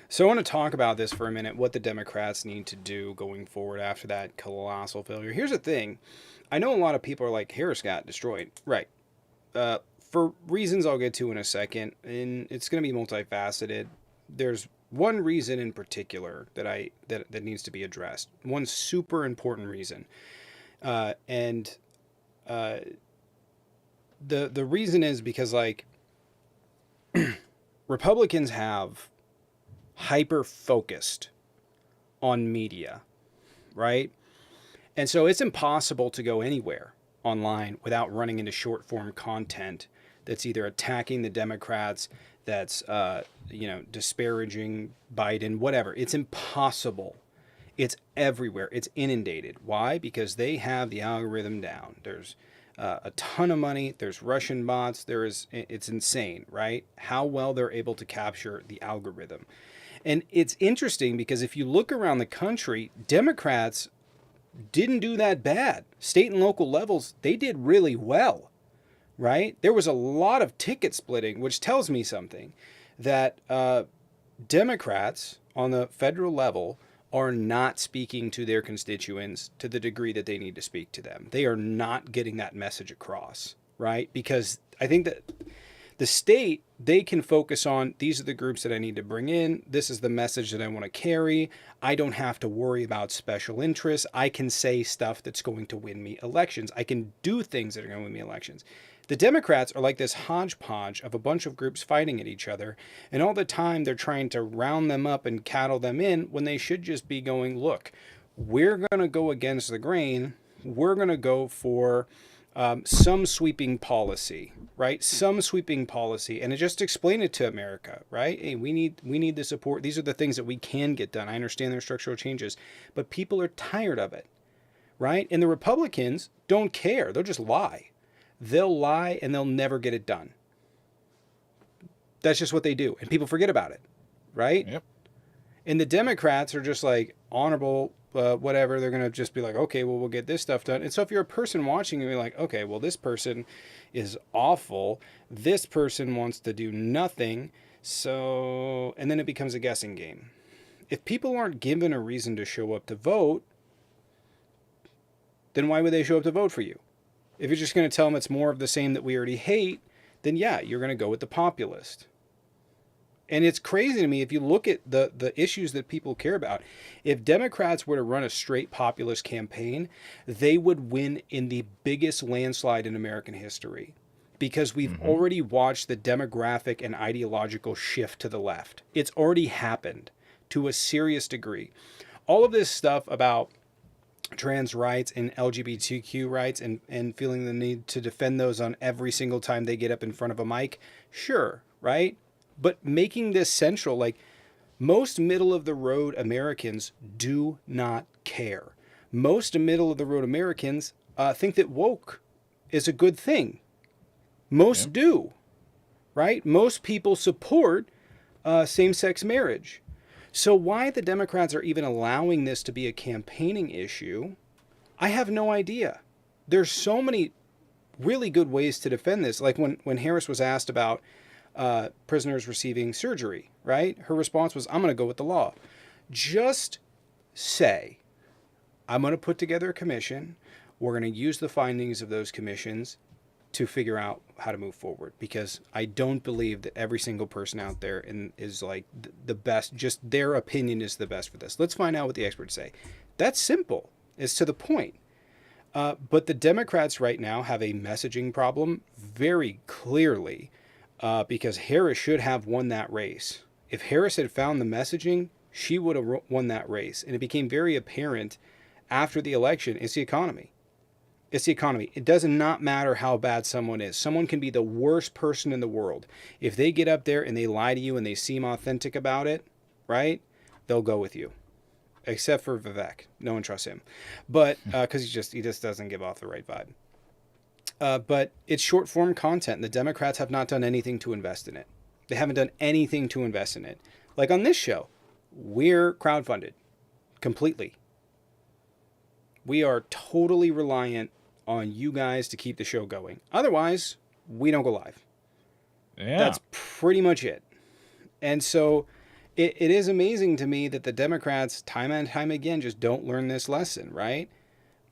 So I want to talk about this for a minute, what the Democrats need to do going forward after that colossal failure. Here's the thing. I know a lot of people are like, Harris got destroyed. Right. For reasons I'll get to in a second, and it's going to be multifaceted. There's one reason in particular that needs to be addressed. One super important reason. And the reason is because like Republicans have hyper focused on media, right? And so it's impossible to go anywhere online without running into short form content that's either attacking the Democrats, that's disparaging Biden, whatever. It's impossible. It's everywhere. It's inundated. Why? Because they have the algorithm down. There's a ton of money. There's Russian bots. It's insane, right? How well they're able to capture the algorithm. And it's interesting because if you look around the country, Democrats didn't do that bad. State and local levels, they did really well, right? There was a lot of ticket splitting, which tells me something that Democrats on the federal level are not speaking to their constituents to the degree that they need to speak to them. They are not getting that message across, right? Because I think that the state, they can focus on these are the groups that I need to bring in. This is the message that I want to carry. I don't have to worry about special interests. I can say stuff that's going to win me elections. I can do things that are going to win me elections. The Democrats are like this hodgepodge of a bunch of groups fighting at each other, and all the time they're trying to round them up and cattle them in when they should just be going, look, we're going to go against the grain. We're going to go for some sweeping policy, right? Some sweeping policy, and to just explain it to America, right? Hey, we need the support. These are the things that we can get done. I understand there are structural changes, but people are tired of it, right? And the Republicans don't care. They'll just lie. They'll lie and they'll never get it done. That's just what they do, and people forget about it, right? Yep. And the Democrats are just like honorable, whatever. They're going to just be like, okay, well, we'll get this stuff done. And so if you're a person watching, you're like, okay, well, this person is awful. This person wants to do nothing. So, and then it becomes a guessing game. If people aren't given a reason to show up to vote, then why would they show up to vote for you? If you're just going to tell them it's more of the same that we already hate, then yeah, you're going to go with the populist. And it's crazy to me if you look at the issues that people care about. If Democrats were to run a straight populist campaign, they would win in the biggest landslide in American history because we've already watched the demographic and ideological shift to the left. It's already happened to a serious degree. All of this stuff about trans rights and LGBTQ rights and feeling the need to defend those on every single time they get up in front of a mic, sure, right? But making this central, like most middle of the road Americans do not care. Most middle of the road Americans think that woke is a good thing. Most Yep. do, right? Most people support same sex marriage. So why the Democrats are even allowing this to be a campaigning issue, I have no idea. There's so many really good ways to defend this. Like when Harris was asked about prisoners receiving surgery, right? Her response was, I'm going to go with the law. Just say, I'm going to put together a commission. We're going to use the findings of those commissions to figure out how to move forward, because I don't believe that every single person out there is like the best, just their opinion is the best for this. Let's find out what the experts say. That's simple. It's to the point. But the Democrats right now have a messaging problem very clearly because Harris should have won that race. If Harris had found the messaging, she would have won that race. And it became very apparent after the election, it's the economy. It's the economy. It does not matter how bad someone is. Someone can be the worst person in the world. If they get up there and they lie to you and they seem authentic about it, right? They'll go with you. Except for Vivek. No one trusts him. But because he just doesn't give off the right vibe. But it's short form content. The Democrats have not done anything to invest in it. They haven't done anything to invest in it. Like on this show, we're crowdfunded completely. We are totally reliant on you guys to keep the show going. Otherwise, we don't go live. Yeah. That's pretty much it. And so it is amazing to me that the Democrats, time and time again, just don't learn this lesson, right?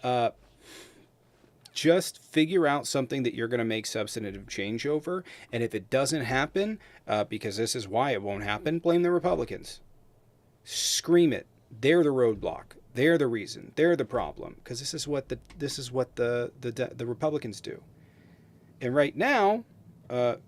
Uh, just figure out something that you're going to make substantive change over. And if it doesn't happen, because this is why it won't happen, blame the Republicans. Scream it. They're the roadblock. They're the reason. They're the problem. Because this is what the Republicans do. And right now, to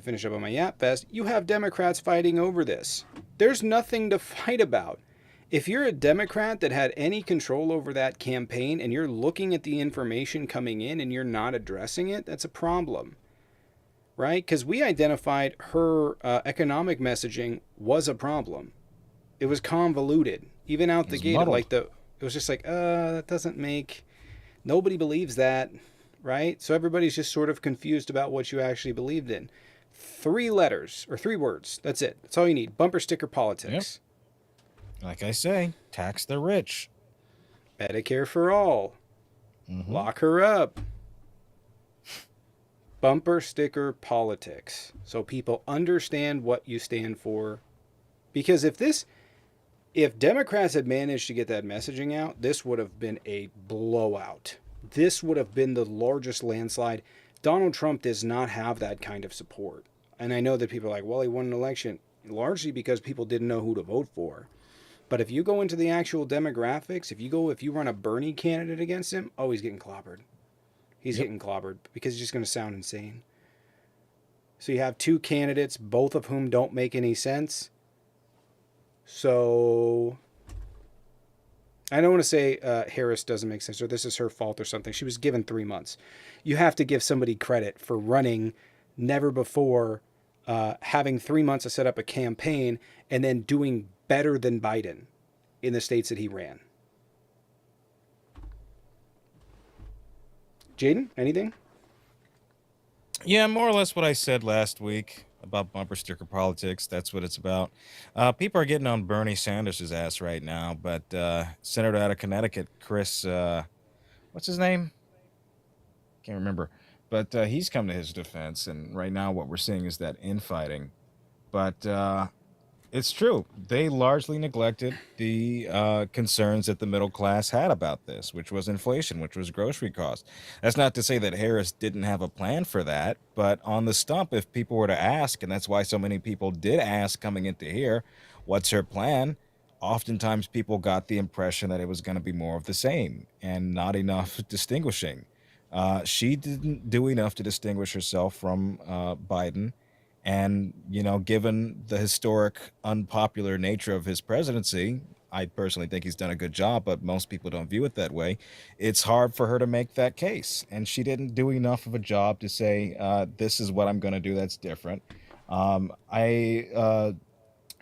finish up on my Yap Fest, you have Democrats fighting over this. There's nothing to fight about. If you're a Democrat that had any control over that campaign and you're looking at the information coming in and you're not addressing it, that's a problem, right? Because we identified her economic messaging was a problem. It was convoluted, even out the It's gate. muddled. It was just like, that doesn't make. Nobody believes that, right? So everybody's just sort of confused about what you actually believed in. 3 letters or 3 words. That's it. That's all you need. Bumper sticker Yep. politics. Like I say, tax the rich. Medicare for all. Mm-hmm. Lock her up. Bumper sticker politics. So people understand what you stand for. Because if Democrats had managed to get that messaging out, this would have been a blowout. This would have been the largest landslide. Donald Trump does not have that kind of support. And I know that people are like, well, he won an election largely because people didn't know who to vote for. But if you go into the actual demographics, if you run a Bernie candidate against him, oh, he's getting clobbered. He's Yep. getting clobbered because he's just going to sound insane. So you have 2 candidates, both of whom don't make any sense. So I don't want to say Harris doesn't make sense or this is her fault or something. She was given 3 months. You have to give somebody credit for running never before, having 3 months to set up a campaign and then doing better than Biden in the states that he ran. Jaden, anything? Yeah, more or less what I said last week about bumper sticker politics. That's what it's about. People are getting on Bernie Sanders' ass right now, but Senator out of Connecticut, Chris, what's his name? Can't remember. But he's come to his defense, and right now what we're seeing is that infighting. But it's true. They largely neglected the concerns that the middle class had about this, which was inflation, which was grocery costs. That's not to say that Harris didn't have a plan for that, but on the stump, if people were to ask, and that's why so many people did ask coming into here, what's her plan? Oftentimes people got the impression that it was going to be more of the same and not enough distinguishing. She didn't do enough to distinguish herself from Biden, and, given the historic unpopular nature of his presidency, I personally think he's done a good job, but most people don't view it that way. It's hard for her to make that case. And she didn't do enough of a job to say, this is what I'm going to do that's different. Who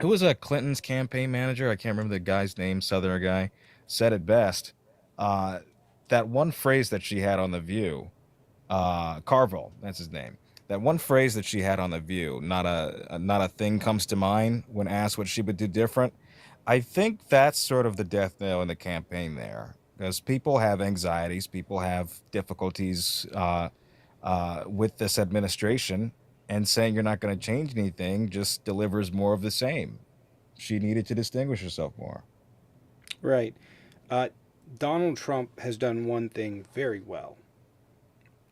was Clinton's campaign manager? I can't remember the guy's name, Southerner guy, said it best. Uh, that one phrase that she had on The View, Carville, that's his name. That one phrase that she had on The View, not a thing comes to mind when asked what she would do different. I think that's sort of the death knell in the campaign there, because people have anxieties, people have difficulties with this administration, and saying you're not going to change anything just delivers more of the same. She needed to distinguish herself more. Right. Uh, Donald Trump has done one thing very well.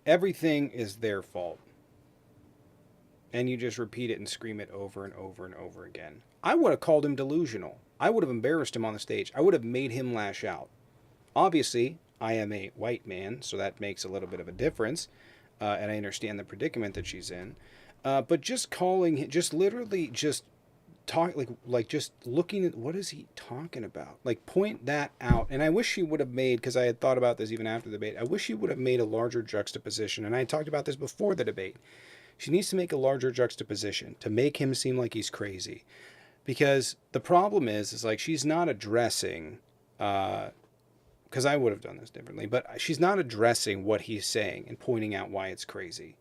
Everything is their fault. And you just repeat it and scream it over and over and over again. I would have called him delusional. I would have embarrassed him on the stage. I would have made him lash out. Obviously, I am a white man, so that makes a little bit of a difference. And I understand the predicament that she's in. But just calling, just literally just talk like just looking at what is he talking about, like point that out. And I wish she would have made, because I had thought about this even after the debate, I wish she would have made a larger juxtaposition, and I talked about this before the debate. She needs to make a larger juxtaposition to make him seem like he's crazy, because the problem is like she's not addressing, because I would have done this differently, but she's not addressing what he's saying and pointing out why it's crazy,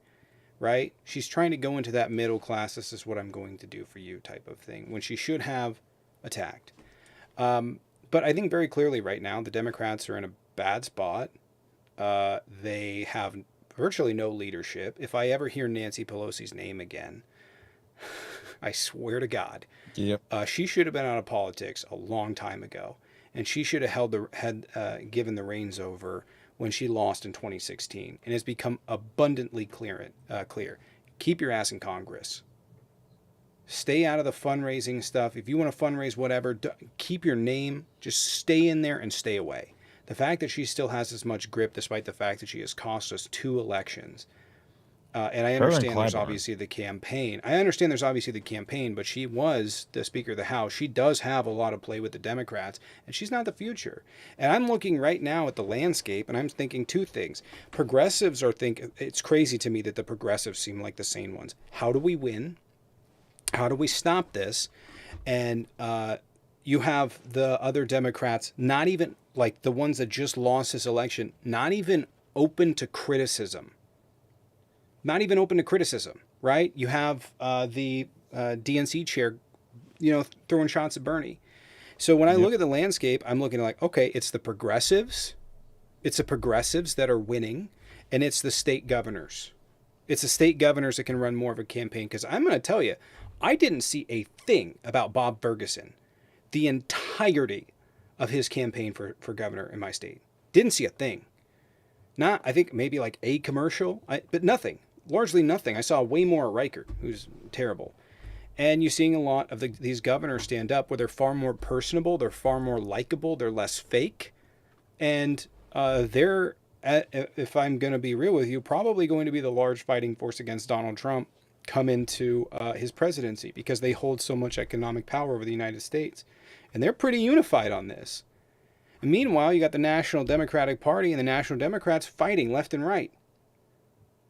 right? She's trying to go into that middle class, this is what I'm going to do for you type of thing, when she should have attacked. But I think very clearly right now the Democrats are in a bad spot. They have virtually no leadership. If I ever hear Nancy Pelosi's name again, I swear to God. Yep. She should have been out of politics a long time ago, and she should have given the reins over when she lost in 2016. And it's become abundantly clear. Keep your ass in Congress. Stay out of the fundraising stuff. If you want to fundraise whatever, keep your name. Just stay in there and stay away. The fact that she still has as much grip, despite the fact that she has cost us 2 elections, and I Her and understand there's Clyburn. obviously the campaign. I understand there's obviously the campaign, but she was the Speaker of the House. She does have a lot of play with the Democrats, and she's not the future. And I'm looking right now at the landscape, and I'm thinking two things. Progressives it's crazy to me that the progressives seem like the sane ones. How do we win? How do we stop this? And you have the other Democrats, not even like the ones that just lost this election, not even open to criticism. Not even open to criticism, right? You have the DNC chair, throwing shots at Bernie. So when I Yep. look at the landscape, I'm looking like, okay, it's the progressives. It's the progressives that are winning, and it's the state governors. It's the state governors that can run more of a campaign. Because I'm going to tell you, I didn't see a thing about Bob Ferguson the entirety of his campaign for governor in my state. Didn't see a thing. Not, I think maybe like a commercial, but nothing. Largely nothing. I saw way more at Reichert, who's terrible. And you're seeing a lot of these governors stand up where they're far more personable, they're far more likable, they're less fake, and they're, if I'm going to be real with you, probably going to be the large fighting force against Donald Trump come into his presidency because they hold so much economic power over the United States. And they're pretty unified on this. And meanwhile, you got the National Democratic Party and the National Democrats fighting left and right.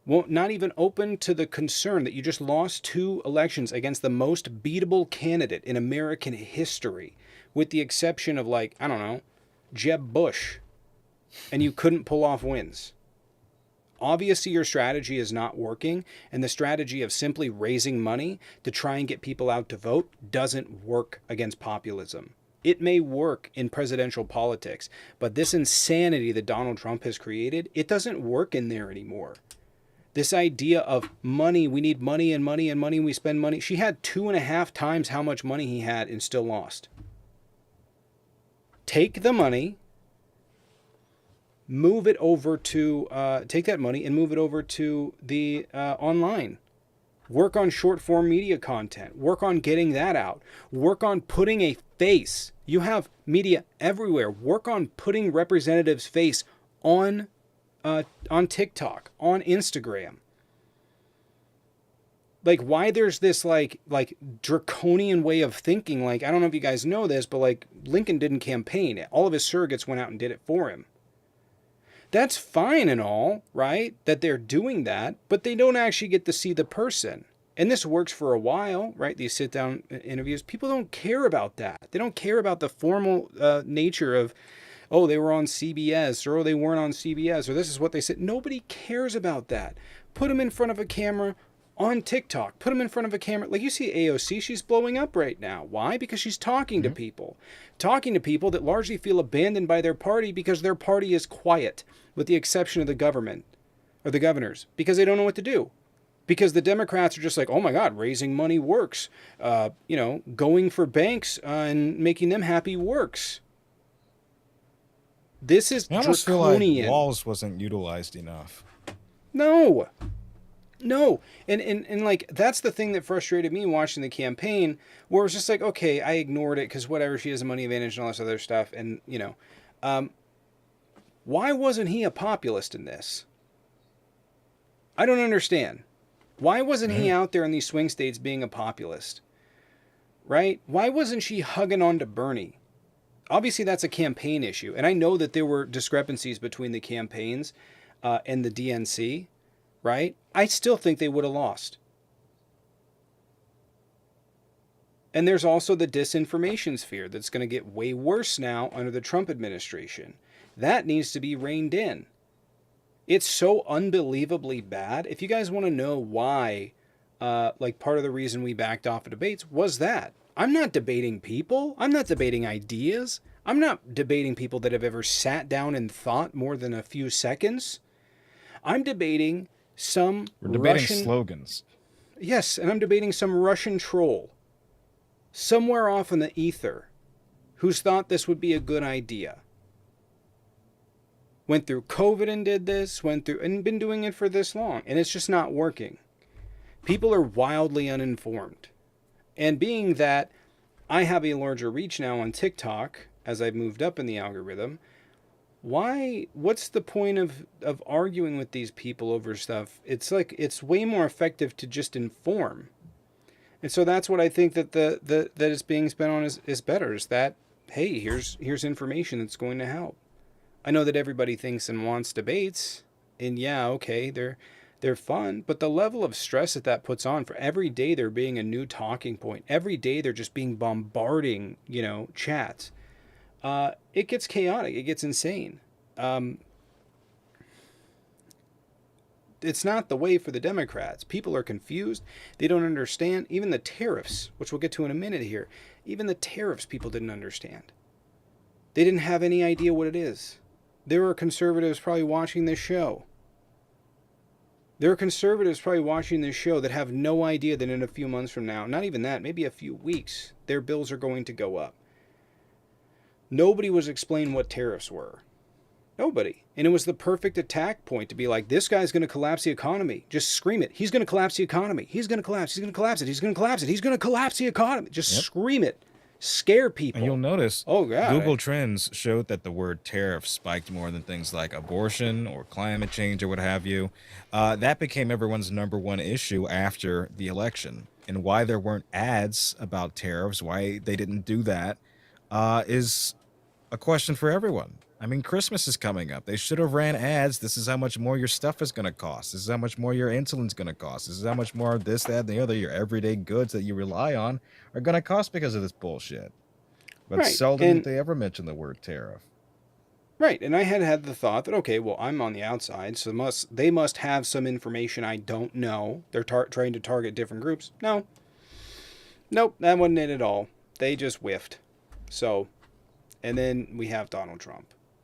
Well, not even open to the concern that you just lost 2 elections against the most beatable candidate in American history, with the exception of, like, I don't know, Jeb Bush, and you couldn't pull off wins. Obviously, your strategy is not working, and the strategy of simply raising money to try and get people out to vote doesn't work against populism. It may work in presidential politics, but this insanity that Donald Trump has created, it doesn't work in there anymore. This idea of money, we need money and money and money, we spend money. She had 2.5 times how much money he had and still lost. Take the money, move it over to, take that money and move it over to the online. Work on short form media content. Work on getting that out. Work on putting a face. You have media everywhere. Work on putting representatives' face on TikTok, on Instagram. Like, why there's this like draconian way of thinking. Like, I don't know if you guys know this, but like Lincoln didn't campaign. All of his surrogates went out and did it for him. That's fine and all, right? That they're doing that, but they don't actually get to see the person. And this works for a while, right? These sit down interviews. People don't care about that. They don't care about the formal nature of, oh, they were on CBS, or oh, they weren't on CBS, or this is what they said. Nobody cares about that. Put them in front of a camera on TikTok. Put them in front of a camera. Like, you see AOC, she's blowing up right now. Why? Because she's talking to people. Talking to people that largely feel abandoned by their party because their party is quiet, with the exception of the government, or the governors, because they don't know what to do. Because the Democrats are just like, oh my God, raising money works. Going for banks and making them happy works. This is I almost feel like draconian. Walls wasn't utilized enough. No. No. And like, that's the thing that frustrated me watching the campaign, where it was just like, okay, I ignored it because whatever, she has a money advantage and all this other stuff. And, why wasn't he a populist in this? I don't understand. Why wasn't he out there in these swing states being a populist? Right? Why wasn't she hugging on to Bernie? Obviously, that's a campaign issue. And I know that there were discrepancies between the campaigns and the DNC, right? I still think they would have lost. And there's also the disinformation sphere that's going to get way worse now under the Trump administration. That needs to be reined in. It's so unbelievably bad. If you guys want to know why, part of the reason we backed off of debates was that. I'm not debating people. I'm not debating ideas. I'm not debating people that have ever sat down and thought more than a few seconds. I'm debating some We're debating Russian... slogans. Yes, and I'm debating some Russian troll somewhere off in the ether who's thought this would be a good idea. Went through COVID and did this, went through and been doing it for this long, and it's just not working. People are wildly uninformed. And being that I have a larger reach now on TikTok as I've moved up in the algorithm, what's the point of arguing with these people over stuff? It's like it's way more effective to just inform. And so that's what I think that that it's being spent on is better, is that hey, here's information that's going to help. I know that everybody thinks and wants debates, and yeah, okay, they're fun, but the level of stress that puts on for every day there being a new talking point, every day they're just being bombarding, chats. It gets chaotic, it gets insane. Um, it's not the way for the Democrats. People are confused. They don't understand. Even the tariffs, which we'll get to in a minute here, even the tariffs people didn't understand. They didn't have any idea what it is. There are conservatives probably watching this show. There are conservatives probably watching this show that have no idea that in a few months from now, not even that, maybe a few weeks, their bills are going to go up. Nobody was explaining what tariffs were. Nobody. And it was the perfect attack point to be like, this guy's going to collapse the economy. Just scream it. He's going to collapse the economy. He's going to collapse. He's going to collapse it. He's going to collapse it. He's going to collapse the economy. Just Yep. scream it. Scare people. And you'll notice Oh, God. Google Trends showed that the word tariff spiked more than things like abortion or climate change or what have you. That became everyone's number one issue after the election. And why there weren't ads about tariffs, why they didn't do that, is a question for everyone. I mean, Christmas is coming up. They should have ran ads. This is how much more your stuff is going to cost. This is how much more your insulin's going to cost. This is how much more this, that, and the other, your everyday goods that you rely on are going to cost because of this bullshit. But Right. seldom And did they ever mention the word tariff. right. And I had the thought that, okay, well, I'm on the outside, so they must have some information I don't know. They're trying to target different groups. No. Nope, that wasn't it at all. They just whiffed. So, and then we have Donald Trump.